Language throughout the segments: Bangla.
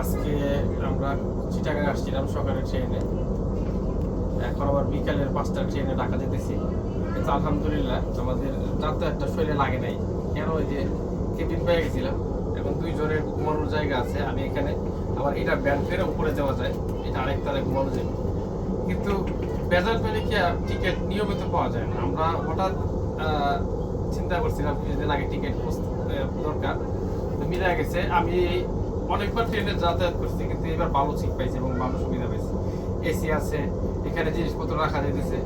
আজকে আমরা চিটাগাং আসছিলাম সকালের ট্রেনে, এখন আবার বিকালের 5টার ট্রেনে ঢাকা যেতেছি। কিন্তু আলহামদুলিল্লাহ আমাদের যাতায়াতটা শরীরে লাগে নাই। কেন? ওই যে কেবিন পেয়ে গেছিলাম, এখন 2 জনের ঘুমানোর জায়গা আছে। আমি এখানে আবার এটা ব্যান্ড ফেরে উপরে যাওয়া যায়, এটা আরেক তলায় ঘুমানো যায়। কিন্তু বেজাল পেলে কি টিকিট নিয়মিত পাওয়া যায় না। আমরা হঠাৎ চিন্তা করছিলাম কিছুদিন আগে টিকিট দরকার, মিলে গেছে। আমি অনেকবার ট্রেনে যাতায়াত করছি, কিন্তু এবার ভালো সিট পাইছি এবং ভালো সুবিধা পাইছি। এসি আছে, এখানে জিনিসপত্র রাখা যেতেছে।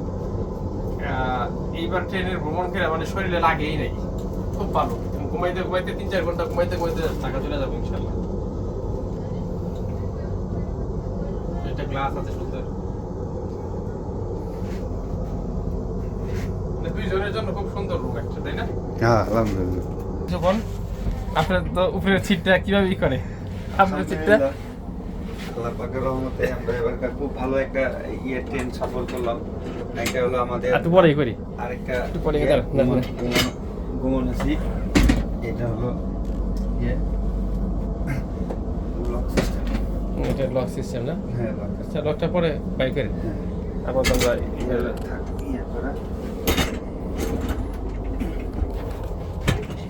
এইবার ট্রেনের ভ্রমণ করে মানে শরীরে লাগেই নাই, খুব ভালো। ঘুমাইতে ঘুমাইতে 3-4 ঘন্টা ঘুমাইতে ঘুমাইতে টাকা চলে যাবে ইনশাল্লাহ। এটা গ্লাস আছে সুন্দর, দুইজনের জন্য খুব সুন্দর রুম একটা, তাই না? হ্যাঁ আলহামদুলিল্লাহ। যখন আপনার তো উপরের সিটটা কিভাবে করে আপনার সিটটা? আল্লাহ পাকের রহমতে আমরা এবার খুব ভালো একটা ট্রেন সফর করলাম। একটা হলো আমাদের একটু পরেই করি, আরেকটা একটু পরে ঘুমন সিট। এটা হলো লক সিস্টেম। এটা লক সিস্টেম না? হ্যাঁ লক। আচ্ছা, লকটা পরে বাই করে হ্যাঁ আবার আমরা থাক করা।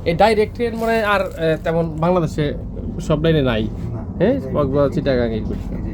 এই ডাইরেক্ট ট্রেন মানে আর তেমন বাংলাদেশে সব লাইনে নাই। না, হ্যাঁ, চিটাগাং এই এই যে